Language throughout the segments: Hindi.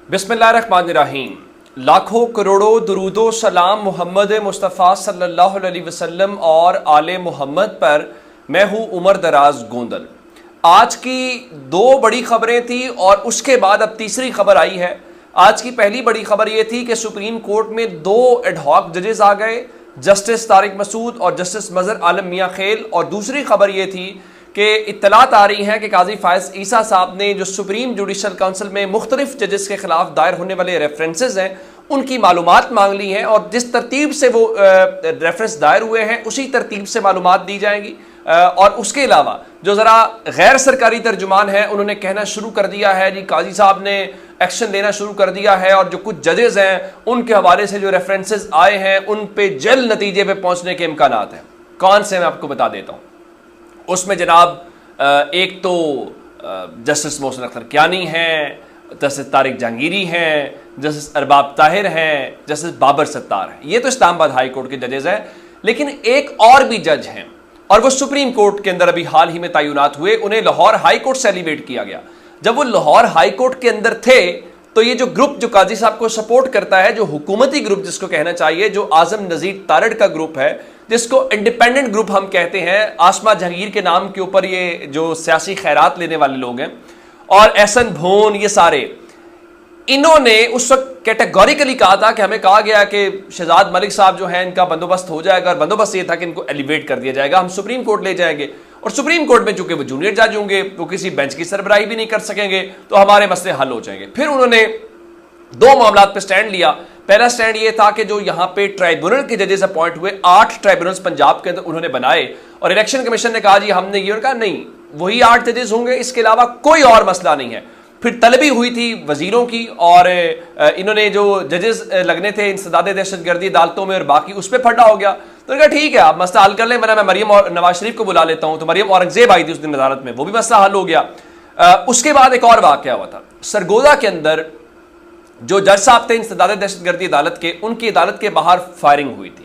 बिस्मिल्लाहिर्रहमानिर्रहीम। लाखों करोड़ों दुरूदो सलाम मोहम्मद मुस्तफ़ा सल्लल्लाहु अलैहि वसल्लम और आले मोहम्मद पर। मैं हूँ उमर दराज गोंदल। आज की दो बड़ी खबरें थी और उसके बाद अब तीसरी खबर आई है। आज की पहली बड़ी खबर यह थी कि सुप्रीम कोर्ट में दो एडहॉक जजेस आ गए, जस्टिस तारिक मसूद और जस्टिस मजहर आलम मियाँ खेल। और दूसरी खबर यह थी कि इत्तलात आ रही हैं कि काजी फायज ईसा साहब ने जो सुप्रीम जुडिशल काउंसिल में मुख्तलिफ जजेस के खिलाफ दायर होने वाले रेफरेंसेज हैं उनकी मालूमात मांग ली हैं और जिस तरतीब से वो रेफरेंस दायर हुए हैं उसी तरतीब से मालूमात दी जाएंगी। और उसके अलावा जो ज़रा गैर सरकारी तर्जुमान है उन्होंने कहना शुरू कर दिया है जी काजी साहब ने एक्शन लेना शुरू कर दिया है और जो कुछ जजेस हैं उनके हवाले से जो रेफरेंसेज आए हैं उन पे जल्द नतीजे पे पहुंचने के इम्कानात हैं। कौन से मैं आपको बता देता हूँ। उसमें जनाब एक तो जस्टिस मोहसिन अख्तर कियानी हैं, जस्टिस तारिक जहांगीरी हैं, जस्टिस अरबाब ताहिर हैं, जस्टिस बाबर सत्तार हैं। ये तो इस्लामाबाद हाई कोर्ट के जजेस हैं, लेकिन एक और भी जज हैं और वो सुप्रीम कोर्ट के अंदर अभी हाल ही में तैनात हुए। उन्हें लाहौर हाई कोर्ट से एलिवेट किया गया। जब वो लाहौर हाई कोर्ट के अंदर थे तो ये जो ग्रुप जो काजी साहब को सपोर्ट करता है, जो हुकूमती ग्रुप जिसको कहना चाहिए, जो आजम नजीर तारड़ का ग्रुप है, जिसको इंडिपेंडेंट ग्रुप हम कहते हैं, आसमा जहांगीर के नाम के ऊपर ये जो सियासी खैरात लेने वाले लोग हैं, और एहसन भोन, ये सारे, इन्होंने उस वक्त कैटेगोरिकली कहा था कि हमें कहा गया कि शहजाद मलिक साहब जो है इनका बंदोबस्त हो जाएगा और बंदोबस्त ये था कि इनको एलिवेट कर दिया जाएगा, हम सुप्रीम कोर्ट ले जाएंगे और सुप्रीम कोर्ट में चूंकि वो जूनियर जज होंगे वो किसी बेंच की सरबराही भी नहीं कर सकेंगे तो हमारे मसले हल हो जाएंगे। फिर उन्होंने दो मामला पे स्टैंड लिया। पहला स्टैंड ये था कि जो यहाँ पे ट्राइब्यूनल के जजेस अपॉइंट हुए, 8 ट्राइब्यूनल्स पंजाब के अंदर उन्होंने बनाए और इलेक्शन कमीशन ने कहा जी हमने ये, कहा नहीं वही 8 जजेस होंगे, इसके अलावा कोई और मसला नहीं है। फिर तलबी हुई थी वजीरों की और इन्होंने जो जजेस लगने थे इंसदाद दहशतगर्दी अदालतों में और बाकी उस पर फटा हो गया। तो उन्होंने कहा ठीक है आप मसला हल कर लें, मैं मरियम और नवाज शरीफ को बुला लेता हूँ। तो मरियम औरंगजेब आई थी उस दिन अदालत में, वो भी मसला हल हो गया। उसके बाद एक और वाकया हुआ था सरगोदा के अंदर। जो जज साहब थे इंसदाद दहशतगर्दी अदालत के, उनकी अदालत के बाहर फायरिंग हुई थी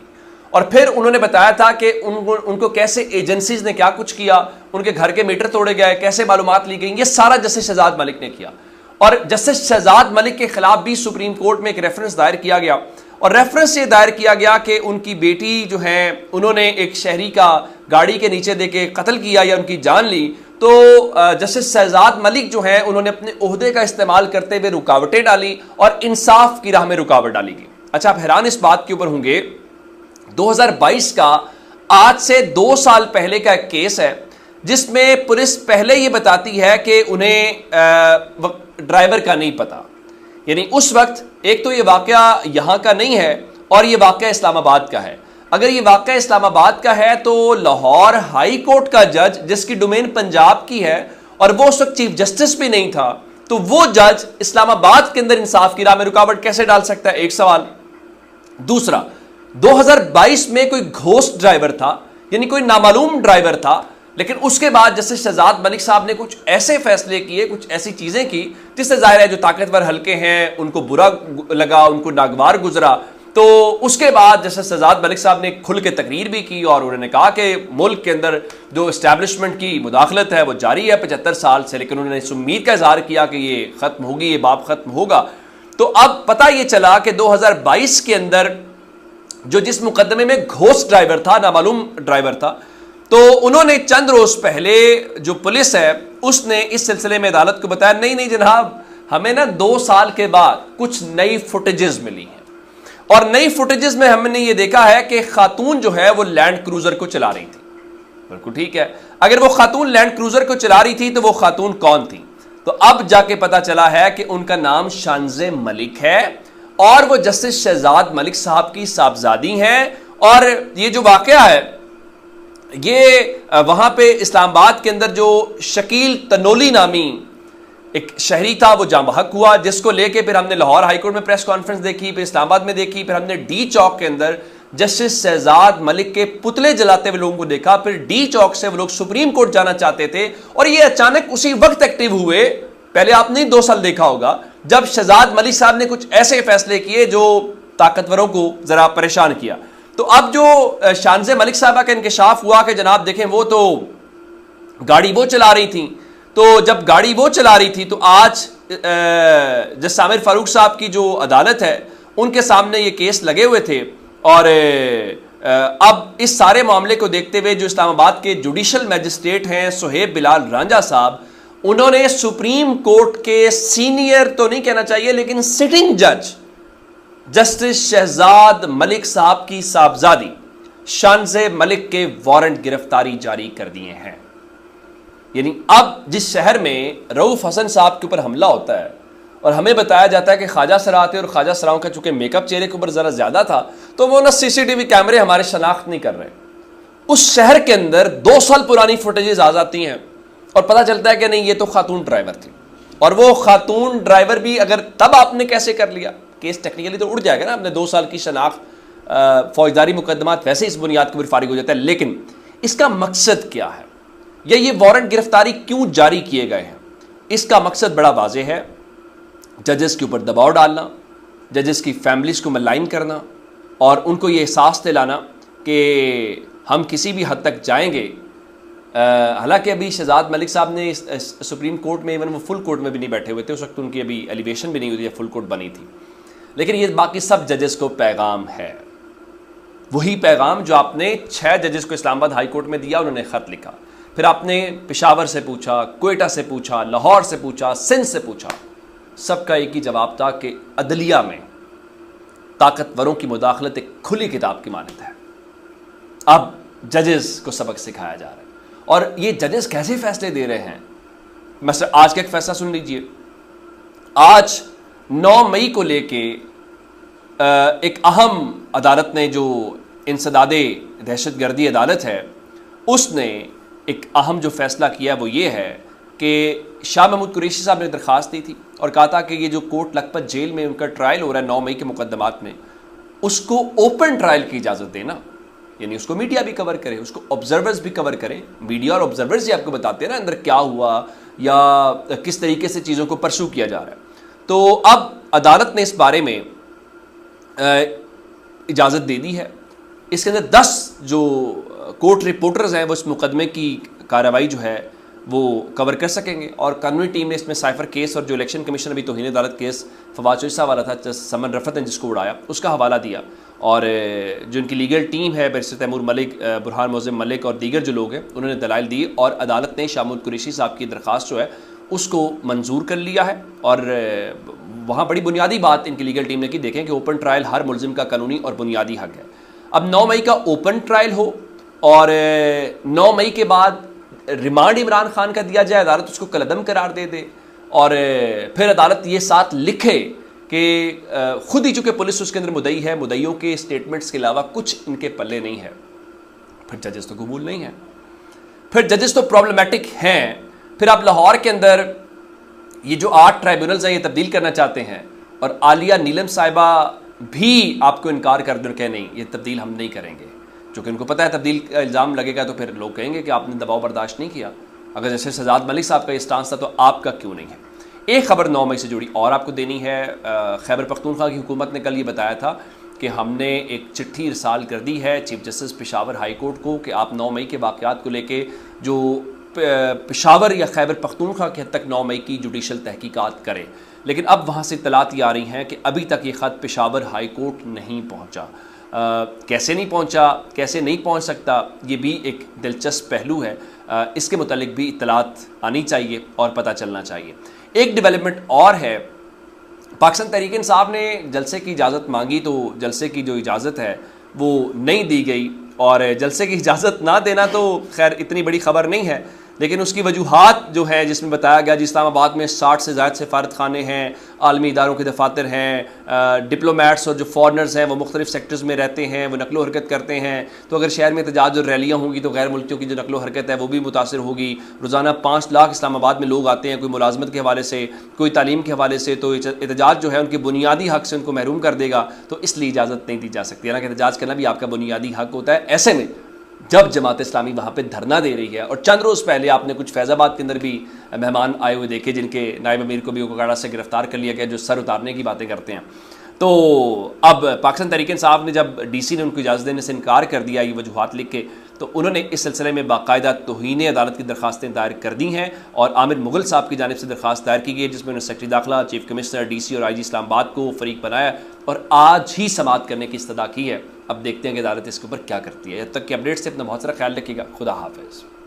और फिर उन्होंने बताया था कि उनको कैसे एजेंसीज ने क्या कुछ किया, उनके घर के मीटर तोड़े गए, कैसे मालूमात ली गई, ये सारा जस्टिस शहजाद मलिक ने किया। और जस्टिस शहजाद मलिक के खिलाफ भी सुप्रीम कोर्ट में एक रेफरेंस दायर किया गया और रेफरेंस ये दायर किया गया कि उनकी बेटी जो है उन्होंने एक शहरी का गाड़ी के नीचे देके कत्ल किया या उनकी जान ली। तो जस्टिस शहजाद मलिक जो है उन्होंने अपने ओहदे का इस्तेमाल करते हुए रुकावटें डाली और इंसाफ की राह में रुकावट डाली गई। अच्छा, आप हैरान इस बात के ऊपर होंगे 2022 का आज से 2 साल पहले का एक केस है जिसमें पुलिस पहले ये बताती है कि उन्हें ड्राइवर का नहीं पता। यानी उस वक्त एक तो ये वाकया यहाँ का नहीं है और ये वाकया इस्लामाबाद का है। अगर ये वाकया इस्लामाबाद का है तो लाहौर हाई कोर्ट का जज जिसकी डोमेन पंजाब की है और वो उस वक्त चीफ जस्टिस भी नहीं था, तो वो जज इस्लामाबाद के अंदर इंसाफ की राह में रुकावट कैसे डाल सकता है? एक सवाल। दूसरा, 2022 में कोई घोस्ट ड्राइवर था, यानी कोई नामालूम ड्राइवर था, लेकिन उसके बाद जस्टिस शहजाद मलिक साहब ने कुछ ऐसे फैसले किए, कुछ ऐसी चीजें की जिससे जाहिर है जो ताकतवर हल्के हैं उनको बुरा लगा, उनको नागवार गुजरा। तो उसके बाद जस्टिस शहजाद मलिक साहब ने खुल के तकरीर भी की और उन्होंने कहा कि मुल्क के अंदर जो इस्टेब्लिशमेंट की मुदाखलत है वो जारी है 75 साल से, लेकिन उन्होंने इस उम्मीद का इजहार किया कि ये खत्म होगी, ये बाब खत्म होगा। तो अब पता ये चला कि 2022 के अंदर जो जिस मुकदमे में घोस्ट ड्राइवर था, नामालूम ड्राइवर था, तो उन्होंने चंद रोज पहले जो पुलिस है उसने इस सिलसिले में अदालत को बताया नहीं जनाब, हमें ना 2 साल के बाद कुछ नई फुटेजेस मिली हैं और नई फुटेजेस में हमने ये देखा है कि खातून जो है वो लैंड क्रूजर को चला रही थी। बिल्कुल ठीक है, अगर वो खातून लैंड क्रूजर को चला रही थी तो वो खातून कौन थी? तो अब जाके पता चला है कि उनका नाम शानजे मलिक है और वो जस्टिस शहजाद मलिक साहब की साहबजादी हैं। और ये जो वाकया है ये वहां पे इस्लामाबाद के अंदर जो शकील तनोली नामी एक शहरी था वो जाम बहक हुआ, जिसको लेके फिर हमने लाहौर हाईकोर्ट में प्रेस कॉन्फ्रेंस देखी, फिर इस्लामाबाद में देखी, फिर हमने डी चौक के अंदर जस्टिस शहजाद मलिक के पुतले जलाते हुए लोगों को देखा, फिर डी चौक से वो लोग सुप्रीम कोर्ट जाना चाहते थे और ये अचानक उसी वक्त एक्टिव हुए। पहले आपने 2 साल देखा होगा जब शहजाद मलिक साहब ने कुछ ऐसे फैसले किए जो ताकतवरों को जरा परेशान किया। तो अब जो शानजे मलिक साहबा का इंकशाफ हुआ कि जनाब देखें वो तो गाड़ी वो चला रही थी, तो जब गाड़ी वो चला रही थी तो आज जज सामिर फारूक साहब की जो अदालत है उनके सामने ये केस लगे हुए थे और अब इस सारे मामले को देखते हुए जो इस्लामाबाद के जुडिशल मैजिस्ट्रेट हैं सुहेब बिलाल रांझा साहब, उन्होंने सुप्रीम कोर्ट के सीनियर तो नहीं कहना चाहिए लेकिन सिटिंग जज जस्टिस शहजाद मलिक साहब की साहबजादी शानज़े मलिक के वारंट गिरफ्तारी जारी कर दिए हैं। यानी अब जिस शहर में रऊफ हसन साहब के ऊपर हमला होता है और हमें बताया जाता है कि ख्वाजा सरा थे और ख्वाजा सराओं का चूंकि मेकअप चेहरे के ऊपर ज़रा ज़्यादा था तो वो ना सीसीटीवी कैमरे हमारे शनाख्त नहीं कर रहे, उस शहर के अंदर 2 साल पुरानी फुटेजेस आ जाती हैं और पता चलता है कि नहीं ये तो खातून ड्राइवर थी। और वो खातून ड्राइवर भी अगर तब आपने कैसे कर लिया, केस टेक्निकली तो उड़ जाएगा ना, आपने 2 साल की शनाख्त फौजदारी मुकदमात वैसे इस बुनियाद के ऊपर फारिग हो जाता है। लेकिन इसका मकसद क्या है या ये वारंट गिरफ्तारी क्यों जारी किए गए हैं? इसका मकसद बड़ा वाज़ेह है, जजेस के ऊपर दबाव डालना, जजेस की फैमिलीज़ को मलाइन करना और उनको ये एहसास दिलाना कि हम किसी भी हद तक जाएंगे। हालांकि अभी शहजाद मलिक साहब ने सुप्रीम कोर्ट में, इवन वो फुल कोर्ट में भी नहीं बैठे हुए थे उस वक्त, उनकी अभी एलिवेशन भी नहीं हुई थी, फुल कोर्ट बनी थी। लेकिन ये बाकी सब जजेस को पैगाम है, वही पैगाम जो आपने 6 जजेस को इस्लामाबाद हाई कोर्ट में दिया। उन्होंने ख़त लिखा, फिर आपने पेशावर से पूछा, कोयटा से पूछा, लाहौर से पूछा, सिंध से पूछा, सबका एक ही जवाब था कि अदलिया में ताकतवरों की मुदाखलत एक खुली किताब की मानद है। अब जजेस को सबक सिखाया जा रहा है और ये जजेस कैसे फैसले दे रहे हैं। मतलब आज का एक फैसला सुन लीजिए। आज 9 मई को लेके एक अहम अदालत ने, जो इंसदादे दहशतगर्दी अदालत है, उसने एक अहम जो फैसला किया वो ये है कि शाह महमूद कुरैशी साहब ने दरख्वास्त दी थी और कहा था कि ये जो कोट लखपत जेल में उनका ट्रायल हो रहा है 9 मई के मुकदमात में, उसको ओपन ट्रायल की इजाज़त देना, यानी उसको मीडिया भी कवर करे, उसको ऑब्जर्वर्स भी कवर करें। मीडिया और ऑब्जर्वर्स ही आपको बताते हैं ना अंदर क्या हुआ या किस तरीके से चीज़ों को परसू किया जा रहा है। तो अब अदालत ने इस बारे में इजाज़त दे दी है। इसके अंदर 10 जो कोर्ट रिपोर्टर्स हैं वो इस मुकदमे की कार्रवाई जो है वो कवर कर सकेंगे और कानूनी टीम ने इसमें साइफर केस और जो इलेक्शन कमीशन अभी तौहीन अदालत केस फवाद चौधरी वाला था, समन रफत ने जिसको उड़ाया, उसका हवाला दिया। और जो इनकी लीगल टीम है, बैरिस्टर तैमूर मलिक, बुरहान मोज़म मलिक और दीगर जो लोग हैं, उन्होंने दलाइल दिए और अदालत ने शाह महमूद कुरैशी साहब की दरख्वास्त जो है उसको मंजूर कर लिया है। और वहाँ बड़ी बुनियादी बात इनकी लीगल टीम ने की, देखें कि ओपन ट्रायल हर मुलजिम का कानूनी और बुनियादी हक है। अब 9 मई का ओपन ट्रायल हो और 9 मई के बाद रिमांड इमरान खान का दिया जाए, अदालत उसको कलअदम करार दे दे और फिर अदालत ये साथ लिखे कि खुद ही चूँकि पुलिस उसके अंदर मुद्दई है, मुद्दइयों के स्टेटमेंट्स के अलावा कुछ इनके पल्ले नहीं है, फिर जजेस तो कबूल नहीं है, फिर जजेस तो प्रॉब्लमेटिक हैं। फिर आप लाहौर के अंदर ये जो 8 ट्राइब्यूनल्स हैं ये तब्दील करना चाहते हैं और आलिया नीलम साहिबा भी आपको इनकार कर दें कि नहीं ये तब्दील हम नहीं करेंगे, क्योंकि उनको पता है तब्दील का इल्ज़ाम लगेगा तो फिर लोग कहेंगे कि आपने दबाव बर्दाश्त नहीं किया। अगर जैसे शहजाद मलिक साहब का ये स्टांस था तो आपका क्यों नहीं है। एक खबर 9 मई से जुड़ी और आपको देनी है। खैबर पख्तूनख्वा की हुकूमत ने कल ये बताया था कि हमने एक चिट्ठी इरसाल कर दी है chief justice Peshawar high court को कि आप 9 मई के वाक़यात को लेके जो पेशावर या खैबर पख्तूनख्वा की हद तक 9 मई की जुडिशल तहकीकात करें। लेकिन अब वहाँ से इत्तलात ये आ रही हैं कि अभी तक ये ख़त पेशावर हाई कोर्ट नहीं पहुँचा। कैसे नहीं पहुँचा, कैसे नहीं पहुँच सकता, ये भी एक दिलचस्प पहलू है। इसके मुतालिक भी इत्तलात आनी चाहिए और पता चलना चाहिए। एक डेवलपमेंट और है, पाकिस्तान तहरीक इंसाफ ने जलसे की इजाज़त मांगी तो जलसे की जो इजाज़त है वो नहीं दी गई और जलसे की इजाज़त ना देना तो खैर इतनी बड़ी ख़बर नहीं है, लेकिन उसकी वजूहात जो है जिसमें बताया गया इस्लामाबाद में 60 से ज़ायद सफारत खाने हैं, आलमी इदारों के दफातर हैं, डिप्लोमेट्स और जो फॉरनर्स हैं वो मुख्तलिफ सेक्टर्स में रहते हैं, वो नकलो हरकत करते हैं, तो अगर शहर में एहतजाज और रैलियाँ होंगी तो गैर मुल्कियों की जो नकलो हरकत है वो भी मुतासर होगी। रोज़ाना 5 लाख इस्लामाबाद में लोग आते हैं, कोई मुलाजमत के हवाले से, कोई तालीम के हवाले से, तो एहतजाज जो है उनके बुनियादी हक से उनको महरूम कर देगा, तो इसलिए इजाज़त नहीं दी जा सकती। हालांकि एहतजाज करना भी आपका बुनियादी हक होता है। ऐसे में जब जमात इस्लामी वहाँ पे धरना दे रही है और चंद रोज़ पहले आपने कुछ फैज़ाबाद के अंदर भी मेहमान आए हुए देखे जिनके नायब अमीर को भी ओकाड़ा से गिरफ्तार कर लिया गया जो सर उतारने की बातें करते हैं, तो अब पाकिस्तान तहरीक इंसाफ ने जब DC ने उनको इजाज़त देने से इनकार कर दिया ये वजूहात लिख के, तो उन्होंने इस सिलसिले में बाकायदा तौहीन अदालत की दरखास्तें दायर कर दी हैं और आमिर मुगल साहब की जानिब से दरखास्त दायर की गई है, जिसमें उन्होंने सेक्रेटरी दाखिला, चीफ कमिश्नर, DC और IG इस्लामाबाद को फरीक बनाया और आज ही समाअत करने की इस्तदा की है। अब देखते हैं कि अदालत इसके ऊपर क्या करती है। जब तक कि अपडेट्स से अपना बहुत सारा ख्याल रखिएगा। खुदा हाफिज़।